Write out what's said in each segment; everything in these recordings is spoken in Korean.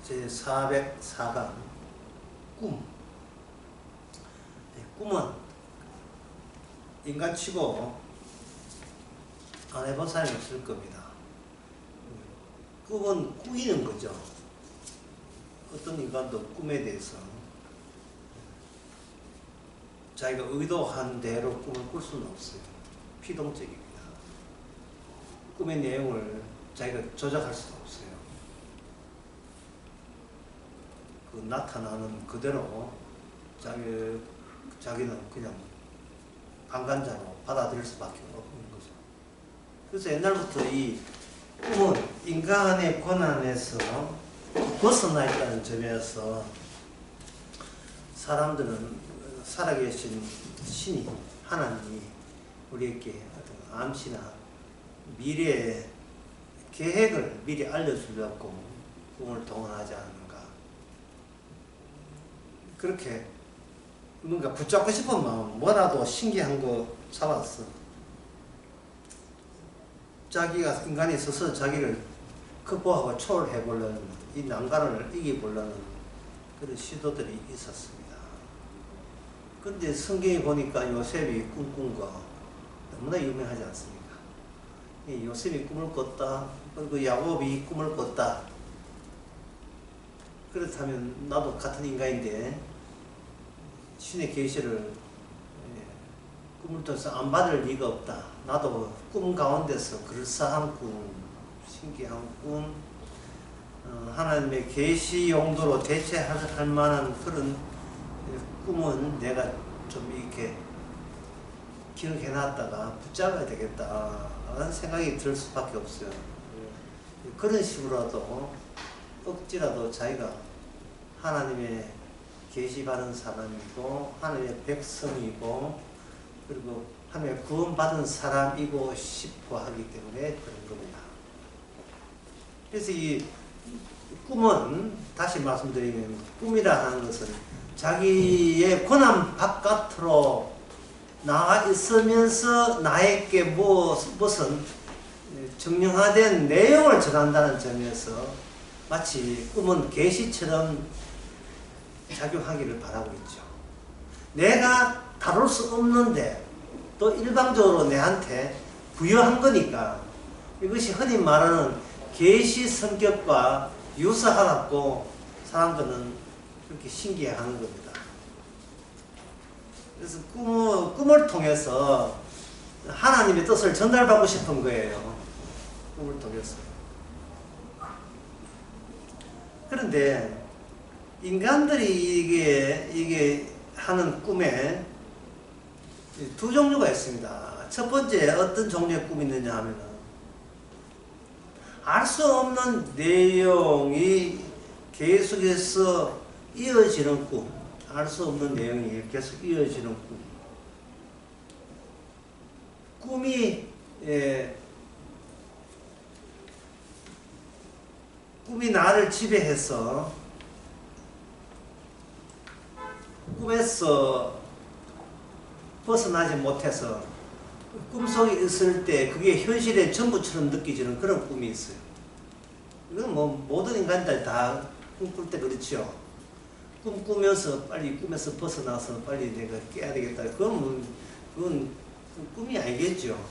제404강 꿈. 꿈은 인간치고 안 해본 사람이 없을 겁니다. 꿈은 꾸이는 거죠. 어떤 인간도 꿈에 대해서 자기가 의도한 대로 꿈을 꿀 수는 없어요. 피동적입니다. 꿈의 내용을 자기가 조작할 수는 없어요. 그 나타나는 그대로 자기는 그냥 방관자로 받아들일 수밖에 없는 거죠. 그래서 옛날부터 이 꿈은 인간의 권한에서 벗어나 있다는 점에서 사람들은 살아계신 신이, 하나님이 우리에게 어떤 암시나 미래의 계획을 미리 알려주려고 꿈을 동원하지 않는가. 그렇게 뭔가 붙잡고 싶은 마음, 뭐라도 신기한 거 잡았어. 자기가 인간이 있어서 자기를 극복하고 초월해보려는, 이 난관을 이겨보려는 그런 시도들이 있었습니다. 근데 성경에 보니까 요셉이 꿈꾼 거 너무나 유명하지 않습니까? 이 요셉이 꿈을 꿨다, 그리고 야곱이 꿈을 꿨다. 그렇다면 나도 같은 인간인데 신의 계시를 꿈을 통해서 안 받을 리가 없다. 나도 꿈 가운데서 그럴싸한 꿈, 신기한 꿈, 하나님의 계시 용도로 대체할 만한 그런 꿈은 내가 좀 이렇게 기억해놨다가 붙잡아야 되겠다 라는 생각이 들 수밖에 없어요. 그런 식으로라도 억지라도 자기가 하나님의 계시받은 사람이고 하나님의 백성이고 그리고 하나님의 구원받은 사람이고 싶어 하기 때문에 그런 겁니다. 그래서 이 꿈은 다시 말씀드리면 꿈이라 하는 것은 자기의 권한 바깥으로 나와 있으면서 나에게 무슨 정령화된 내용을 전한다는 점에서 마치 꿈은 계시처럼 작용하기를 바라고 있죠. 내가 다룰 수 없는데 또 일방적으로 내한테 부여한 거니까 이것이 흔히 말하는 계시 성격과 유사하다고 사람들은 그렇게 신기해하는 겁니다. 그래서 꿈을 통해서 하나님의 뜻을 전달받고 싶은 거예요. 꿈을 통해서. 그런데 인간들이 이게 하는 꿈에 두 종류가 있습니다. 첫 번째 어떤 종류의 꿈이 있느냐 하면 알 수 없는 내용이 계속해서 이어지는 꿈. 알 수 없는 내용이 계속 이어지는 꿈. 꿈이 나를 지배해서 꿈에서 벗어나지 못해서 꿈속에 있을 때 그게 현실의 전부처럼 느껴지는 그런 꿈이 있어요. 이건 뭐 모든 인간들 다 꿈꿀 때 그렇죠. 꿈꾸면서 빨리 꿈에서 벗어나서 빨리 내가 깨야 되겠다. 그건 꿈이 아니겠죠.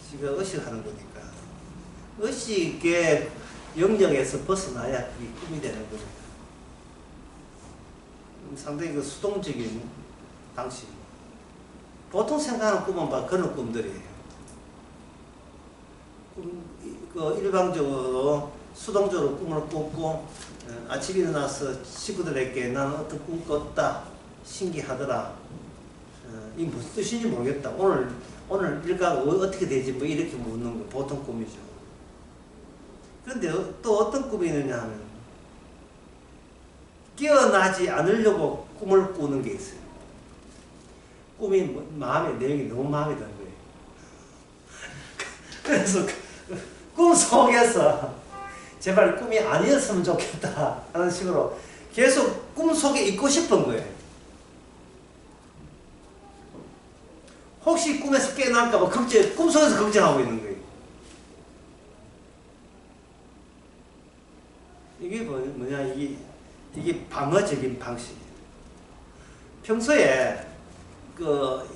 지가 의식하는 거니까. 의식의 영역에서 벗어나야 그게 꿈이 되는 겁니다. 상당히 그 수동적인 방식. 보통 생각하는 꿈은 막 그런 꿈들이에요. 일방적으로 수동적으로 꿈을 꿨고 아침에 일어나서 친구들에게 나는 어떤 꿈 꿨다. 신기하더라. 이게 무슨 뜻인지 모르겠다. 오늘 일과가 어떻게 되지? 뭐 이렇게 묻는 거 보통 꿈이죠. 그런데 또 어떤 꿈이 있느냐 하면 깨어나지 않으려고 꿈을 꾸는 게 있어요. 꿈이 내용이 너무 마음에 드는 거예요. 그래서 꿈 속에서 제발 꿈이 아니었으면 좋겠다 하는 식으로 계속 꿈 속에 있고 싶은 거예요. 혹시 꿈에서 깨어날까봐 꿈속에서 걱정하고 있는 거예요. 이게 뭐냐, 이게 방어적인 방식이에요. 평소에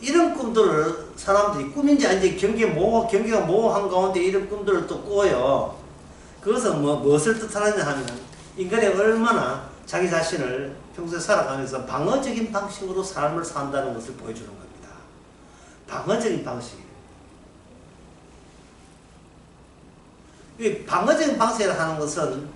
이런 꿈들을 사람들이 꿈인지 아닌지 경계가 모호한 가운데 이런 꿈들을 또 꿔요. 그것은 무엇을 뜻하느냐 하면 인간이 얼마나 자기 자신을 평소에 살아가면서 방어적인 방식으로 삶을 산다는 것을 보여주는 겁니다. 방어적인 방식이에요. 이 방어적인 방식이라 하는 것은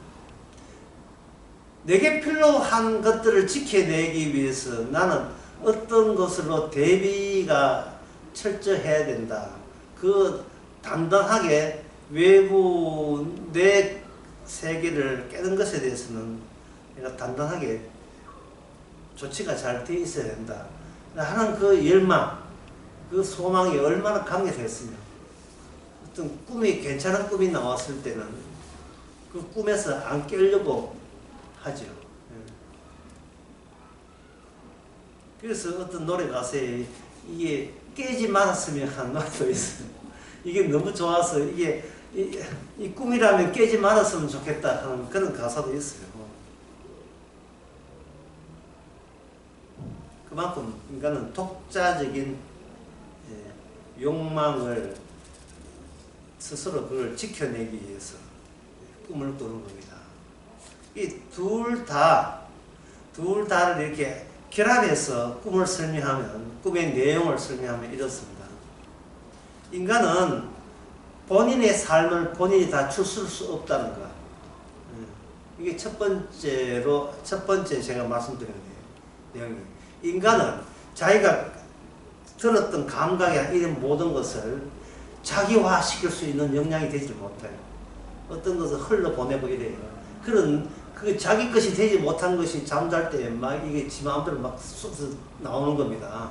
내게 필요한 것들을 지켜내기 위해서 나는 어떤 것으로 대비가 철저해야 된다. 단단하게 외부 내 세계를 깨는 것에 대해서는 내가 단단하게 조치가 잘 되어 있어야 된다 하는 그 열망, 그 소망이 얼마나 강력했으면 어떤 괜찮은 꿈이 나왔을 때는 그 꿈에서 안 깨려고 하죠. 그래서 어떤 노래 가사에 이게 깨지 말았으면 하는 말도 있어요. 이게 너무 좋아서 이 꿈이라면 깨지 말았으면 좋겠다 하는 그런 가사도 있어요. 그만큼 인간은 독자적인 욕망을 스스로 그걸 지켜내기 위해서 꿈을 꾸는 겁니다. 이 둘 다를 이렇게 결합해서 꿈을 설명하면, 꿈의 내용을 설명하면 이렇습니다. 인간은 본인의 삶을 본인이 다 추스를 수 없다는 것. 이게 첫 번째 제가 말씀드린 내용이에요. 인간은 자기가 들었던 감각이나 이런 모든 것을 자기화시킬 수 있는 역량이 되지 못해요. 어떤 것을 흘러보내고 이래요. 그 자기 것이 되지 못한 것이 잠잘 때 막 이게 지 마음대로 막 쏟아져 나오는 겁니다.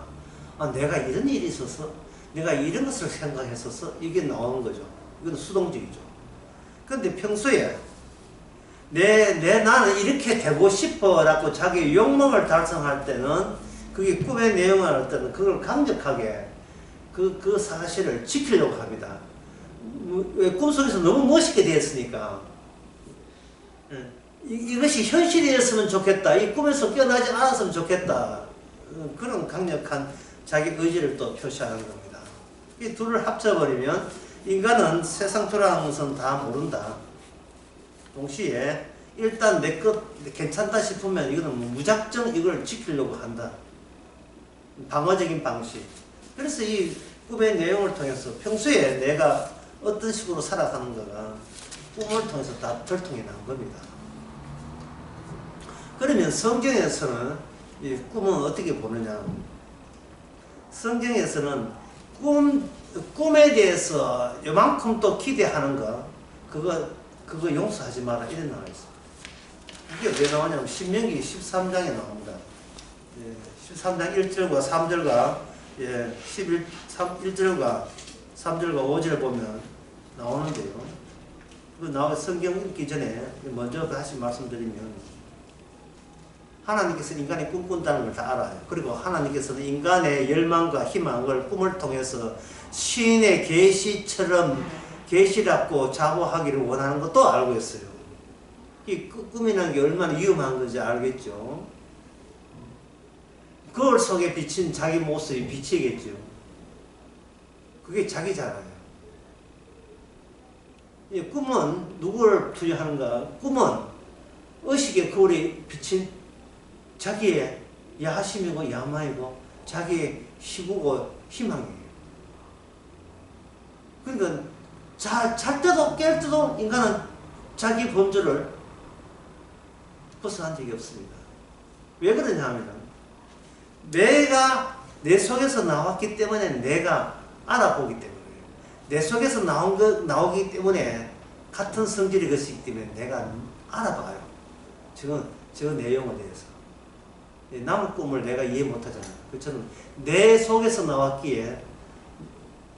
내가 이런 일이 있어서, 내가 이런 것을 생각했어서 이게 나오는 거죠. 이건 수동적이죠. 그런데 평소에 나는 이렇게 되고 싶어 라고 자기 욕망을 달성할 때는 그게 꿈의 내용을 할 때는 그걸 강력하게 그 사실을 지키려고 합니다. 왜 꿈속에서 너무 멋있게 되었으니까. 이것이 현실이었으면 좋겠다. 이 꿈에서 깨어나지 않았으면 좋겠다. 그런 강력한 자기 의지를 또 표시하는 겁니다. 이 둘을 합쳐버리면 인간은 세상 돌아가는 것은 다 모른다. 동시에 일단 내 것 괜찮다 싶으면 이거는 무작정 이걸 지키려고 한다. 방어적인 방식. 그래서 이 꿈의 내용을 통해서 평소에 내가 어떤 식으로 살아가는가가 꿈을 통해서 다 들통이 난 겁니다. 그러면 성경에서는 이 꿈은 어떻게 보느냐? 성경에서는 꿈에 대해서 요만큼 또 기대하는 거 그거 용서하지 마라 이런 나와 있어요. 이게 왜 나오냐면 신명기 13장에 나옵니다. 13장 1절과 3절과 1절과 3절과 5절 보면 나오는데요. 성경 읽기 전에 먼저 다시 말씀드리면 하나님께서 인간이 꿈꾼다는 걸 다 알아요. 그리고 하나님께서는 인간의 열망과 희망을 꿈을 통해서 신의 계시처럼 계시랍고 자보하기를 원하는 것도 알고 있어요. 이 꿈이라는 게 얼마나 위험한 건지 알겠죠. 거울 속에 비친 자기 모습이 빛이겠죠. 그게 자기잖아요. 이 꿈은 누구를 투여하는가? 꿈은 의식의 거울에 비친 자기의 야심이고 야망이고 자기의 희구고 희망이에요. 그러니까 잘 때도 깰 때도 인간은 자기 범주를 벗어난 적이 없습니다. 왜 그러냐 하면 내가 내 속에서 나왔기 때문에 내가 알아보기 때문에 내 속에서 나오기 때문에 같은 성질의 것이기 때문에 내가 알아봐요. 저 내용에 대해서. 남의 꿈을 내가 이해 못하잖아요. 그처럼 내 속에서 나왔기에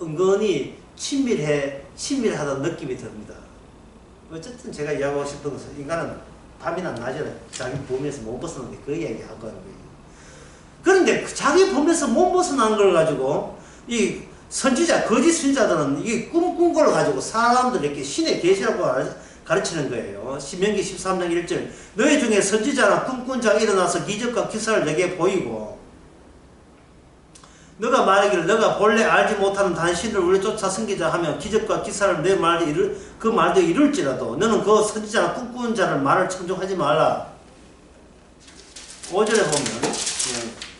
은근히 친밀하다는 느낌이 듭니다. 어쨌든 제가 이야기하고 싶은 것은 인간은 밤이나 낮이나 자기 범위에서 못 벗어나는데 그 이야기하고 하는 거예요. 그런데 자기 범위에서 못 벗어난 걸 가지고 거짓 선지자들은 이 꿈꾼 걸 가지고 사람들에게 신의 계시라고 가르치는 거예요. 신명기 13장 1절 너희 중에 선지자나 꿈꾼 자가 일어나서 기적과 기사를 내게 보이고 너가 말하기를 너가 본래 알지 못하는 단신을 우리 쫓아 섬기자 하면 기적과 기사를 내 말이 그 말도 이룰지라도 너는 그 선지자나 꿈꾼 자를 말을 청종하지 말라. 5절에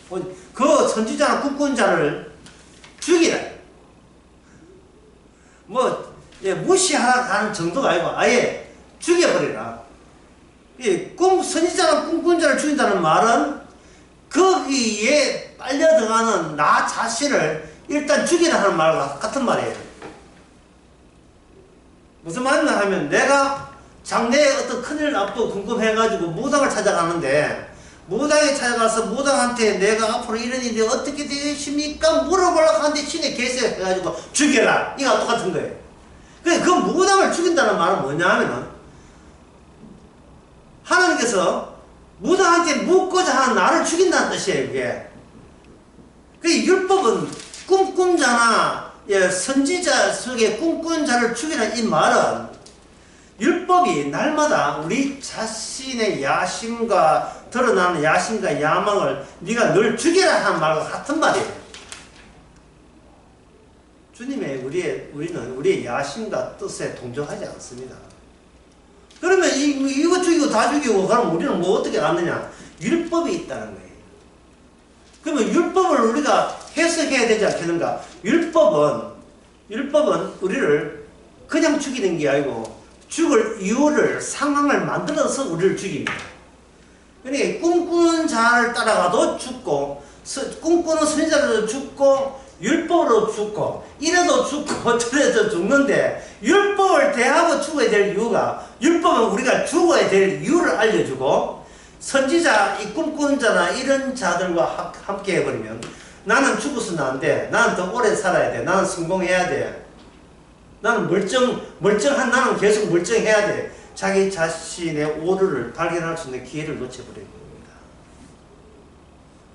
보면 그 선지자나 꿈꾼 자를 죽이라. 무시하라는 정도가 아니고 아예 죽여버리라. 선지자나 꿈꾼 자를 죽인다는 말은 거기에 빨려들어가는 나 자신을 일단 죽이라 하는 말과 같은 말이에요. 무슨 말이냐 하면 내가 장래에 어떤 큰일 앞두고 궁금해가지고 무당을 찾아가는데 무당에 찾아가서 무당한테 내가 앞으로 이런 일이 어떻게 되십니까? 물어보려고 하는데 신의 계세가 해가지고 죽여라. 이거 똑같은 거예요. 그 무당을 죽인다는 말은 뭐냐 하면은 하나님께서 무당한테 묻고자 하는 나를 죽인다는 뜻이에요. 그게. 그 율법은 꿈꾼 자나 선지자 속에 꿈꾼 자를 죽이라는 이 말은 율법이 날마다 우리 자신의 야심과 드러나는 야심과 야망을 네가 늘 죽여라 하는 말과 같은 말이에요. 주님의 우리는 우리의 야심과 뜻에 동정하지 않습니다. 그러면 이거 죽이고 다 죽이고 그럼 우리는 뭐 어떻게 알았느냐? 율법이 있다는 거예요. 그러면 율법을 우리가 해석해야 되지 않겠는가? 율법은 우리를 그냥 죽이는 게 아니고 죽을 이유를 상황을 만들어서 우리를 죽입니다. 그러니까 꿈꾸는 자를 따라가도 죽고 꿈꾸는 선지자로도 죽고 율법으로 죽고 이래도 죽고 저래도 죽는데 율법을 대하고 죽어야 될 이유가 율법은 우리가 죽어야 될 이유를 알려주고 선지자, 이 꿈꾸는 자나 이런 자들과 함께 해버리면 나는 죽어서는 안 돼. 나는 더 오래 살아야 돼. 나는 성공해야 돼. 나는 멀쩡한 나는 계속 멀쩡해야 돼. 자기 자신의 오류를 발견할 수 있는 기회를 놓쳐버리는 겁니다.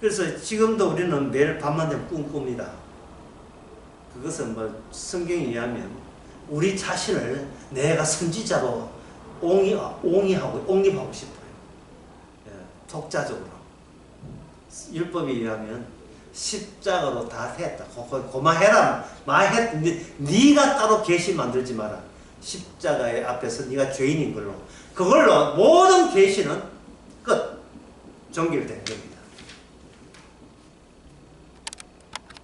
그래서 지금도 우리는 매일 밤만 되면 꿈꿉니다. 그것은 성경에 의하면 우리 자신을 내가 선지자로 옹립하고 싶어요. 독자적으로. 율법에 의하면 십자가로 다 했다. 고마해라. 네가 따로 계시 만들지 마라. 십자가의 앞에서 네가 죄인인 걸로. 그걸로 모든 계시는 끝. 종결된 거예요.